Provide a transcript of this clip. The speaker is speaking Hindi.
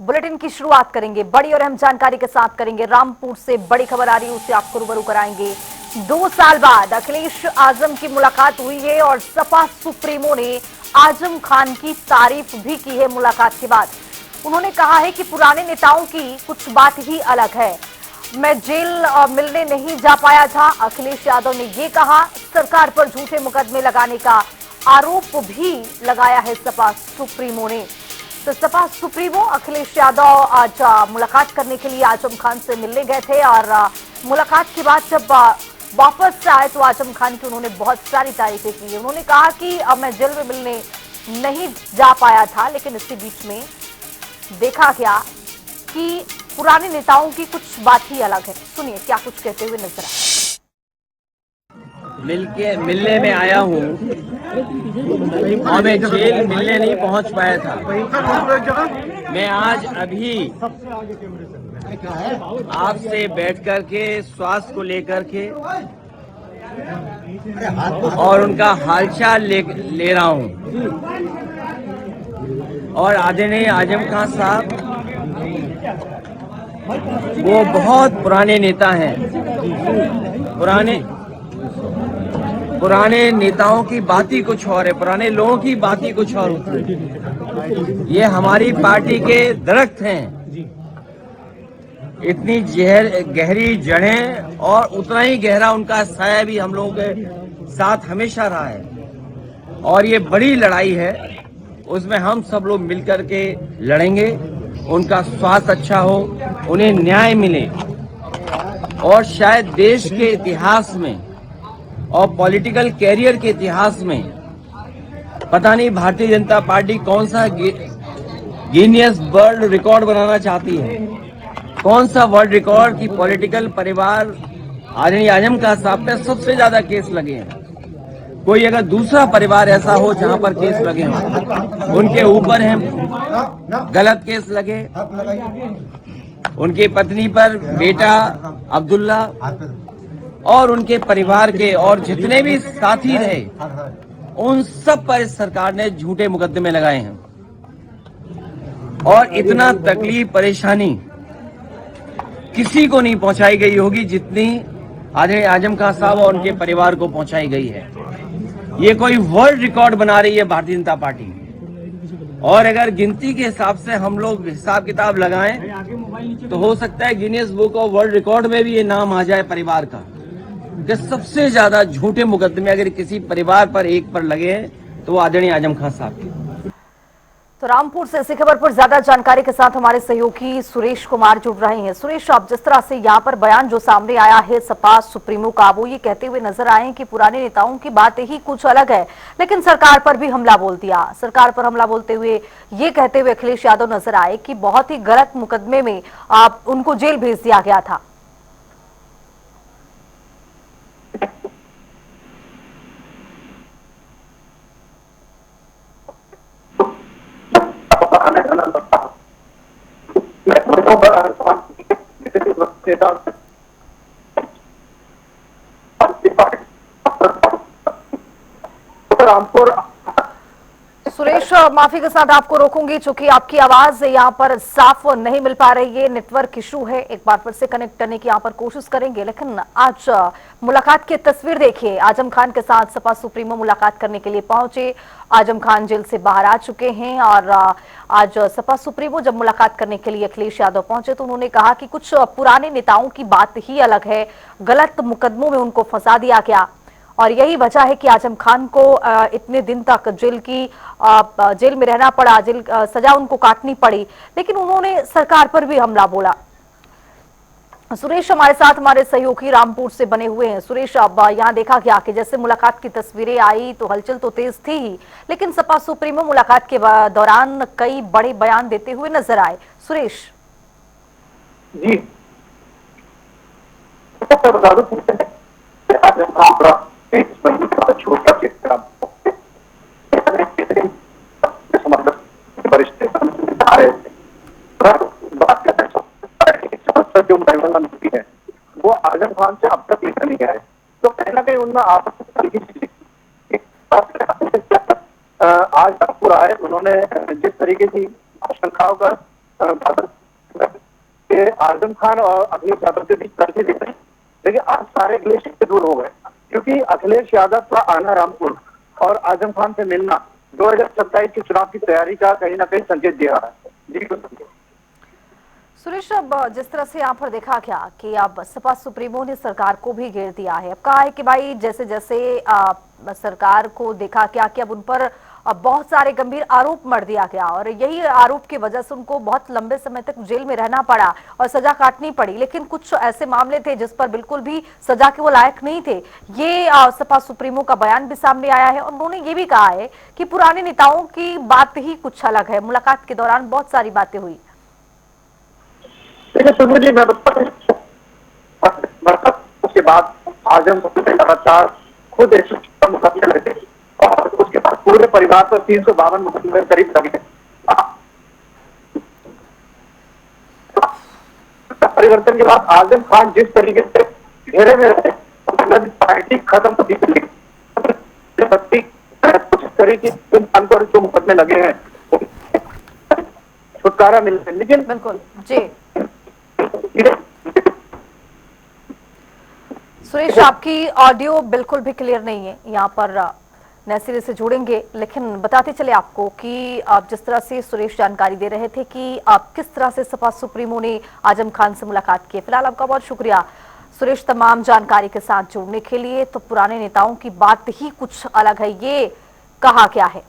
बुलेटिन की शुरुआत करेंगे, बड़ी और अहम जानकारी के साथ करेंगे। रामपुर से बड़ी खबर आ रही है, उससे आपको रूबरू कराएंगे। 2 साल बाद अखिलेश आजम की मुलाकात हुई है और सपा सुप्रीमो ने आजम खान की तारीफ भी की है। मुलाकात के बाद उन्होंने कहा है कि पुराने नेताओं की कुछ बात ही अलग है। मैं जेल मिलने नहीं जा पाया था, अखिलेश यादव ने यह कहा। सरकार पर झूठे मुकदमे लगाने का आरोप भी लगाया है सपा सुप्रीमो ने। तो सपा सुप्रीमो अखिलेश यादव आज मुलाकात करने के लिए आजम खान से मिलने गए थे और मुलाकात के बाद जब वापस से आए तो आजम खान की उन्होंने बहुत सारी तारीफें की। उन्होंने कहा कि मैं जेल में मिलने नहीं जा पाया था, लेकिन इसी बीच में देखा गया कि पुराने नेताओं की कुछ बात ही अलग है। सुनिए क्या कुछ कहते हुए नजर आए। मिलने में आया हूँ और मैं जेल मिलने नहीं पहुँच पाया था। मैं आज अभी आपसे बैठ कर के स्वास्थ्य को लेकर के और उनका हालचाल ले रहा हूँ। और आदरणीय आजम खान साहब वो बहुत पुराने नेता हैं। पुराने नेताओं की बात ही कुछ और है, पुराने लोगों की बात ही कुछ और होती है। ये हमारी पार्टी के दरख्त हैं, इतनी गहरी जड़ें और उतना ही गहरा उनका साया भी हम लोगों के साथ हमेशा रहा है। और ये बड़ी लड़ाई है, उसमें हम सब लोग मिलकर के लड़ेंगे। उनका स्वास्थ्य अच्छा हो, उन्हें न्याय मिले और शायद देश के इतिहास में और पॉलिटिकल कैरियर के इतिहास में पता नहीं भारतीय जनता पार्टी कौन सा गिनीज वर्ल्ड रिकॉर्ड बनाना चाहती है, कौन सा वर्ल्ड रिकॉर्ड की पॉलिटिकल परिवार आदरणीय आजम खान साहब पे सबसे ज्यादा केस लगे हैं। कोई अगर दूसरा परिवार ऐसा हो जहां पर केस लगे हों, उनके ऊपर हैं गलत केस लगे, उनकी पत्नी पर बेटा अब्दुल्ला और उनके परिवार के और जितने भी साथी रहे, उन सब पर इस सरकार ने झूठे मुकदमे लगाए हैं। और इतना तकलीफ परेशानी किसी को नहीं पहुंचाई गई होगी जितनी आदरणीय आजम खान साहब और उनके परिवार को पहुंचाई गई है। ये कोई वर्ल्ड रिकॉर्ड बना रही है भारतीय जनता पार्टी। और अगर गिनती के हिसाब से हम लोग हिसाब किताब लगाएं तो हो सकता है Guinness book of world record में भी ये नाम आ जाए परिवार का कि सबसे ज्यादा झूठे मुकदमे अगर किसी परिवार पर एक पर लगे हैं तो वो आदरणीय आजम खान साहब के। तो रामपुर से इसी खबर पर ज्यादा जानकारी के साथ हमारे सहयोगी सुरेश कुमार जुड़ रहे हैं। सुरेश, अब जिस तरह से यहाँ पर बयान जो सामने आया है सपा सुप्रीमो का, वो ये कहते हुए नजर आए कि पुराने नेताओं की बात ही कुछ अलग है, लेकिन सरकार पर भी हमला बोल दिया। सरकार पर हमला बोलते हुए ये कहते हुए अखिलेश यादव नजर आए कि बहुत ही गलत मुकदमे में उनको जेल भेज दिया गया था। रामपुर सुरेश, माफी के साथ आपको रोकूंगी चूंकि आपकी आवाज यहाँ पर साफ नहीं मिल पा रही है, नेटवर्क इशू है। एक बार फिर से कनेक्ट करने की यहाँ पर कोशिश करेंगे। लेकिन आज मुलाकात की तस्वीर देखिए, आजम खान के साथ सपा सुप्रीमो मुलाकात करने के लिए पहुंचे। आजम खान जेल से बाहर आ चुके हैं और आज सपा सुप्रीमो जब मुलाकात करने के लिए अखिलेश यादव पहुंचे तो उन्होंने कहा कि कुछ पुराने नेताओं की बात ही अलग है, गलत मुकदमों में उनको फंसा दिया गया और यही वजह है कि आजम खान को इतने दिन तक जेल में रहना पड़ा, जेल सजा उनको काटनी पड़ी। लेकिन उन्होंने सरकार पर भी हमला बोला। सुरेश हमारे साथ हमारे सहयोगी रामपुर से बने हुए हैं। सुरेश, अब यहाँ देखा गया कि जैसे मुलाकात की तस्वीरें आई तो हलचल तो तेज थी ही, लेकिन सपा सुप्रीमो मुलाकात के दौरान कई बड़े बयान देते हुए नजर आए। सुरेश जी छोटा जो होती है वो आजम खान से अब तक लिखा नहीं है, तो कहीं ना कहीं उनमें आपस आज तक पूरा है। उन्होंने जिस तरीके की आशंकाओं का आजम खान और अखिलेश यादव के बीच तर्क दिख रहे हैं, लेकिन आज सारे क्लेश से दूर हो गए, क्योंकि अखिलेश यादव का आना रामपुर और आजम खान से मिलना 2027 के चुनाव की तैयारी का कहीं ना कहीं संकेत दे रहा है। जी सुरेश, अब जिस तरह से यहाँ पर देखा गया कि अब सपा सुप्रीमो ने सरकार को भी घेर दिया है। अब कहा है कि भाई जैसे जैसे सरकार को देखा गया कि अब उन पर बहुत सारे गंभीर आरोप मढ़ दिया गया और यही आरोप की वजह से उनको बहुत लंबे समय तक जेल में रहना पड़ा और सजा काटनी पड़ी। लेकिन कुछ ऐसे मामले थे जिस पर बिल्कुल भी सजा के वो लायक नहीं थे। ये सपा सुप्रीमो का बयान भी सामने आया है और उन्होंने ये भी कहा है कि पुराने नेताओं की बात ही कुछ अलग है। मुलाकात के दौरान बहुत सारी बातें हुई। देखिए मैं उसके बाद आजम लगातार खुद मुकदमे लगे और उसके बाद पूरे परिवार पर 352 मुकदमे करीब लगे। परिवर्तन के बाद आजम खान जिस तरीके से घेरे में रहे, पार्टी खत्म होती चली, कुछ तरीके पर जो मुकदमे लगे हैं छुटकारा मिल रहा है। लेकिन बिल्कुल जी सुरेश, आपकी ऑडियो बिल्कुल भी क्लियर नहीं है। यहाँ पर नए सिरे से जुड़ेंगे, लेकिन बताते चले आपको कि आप जिस तरह से सुरेश जानकारी दे रहे थे कि आप किस तरह से सपा सुप्रीमो ने आजम खान से मुलाकात की। फिलहाल आपका बहुत शुक्रिया सुरेश, तमाम जानकारी के साथ जुड़ने के लिए। तो पुराने नेताओं की बात ही कुछ अलग है, ये कहा क्या है।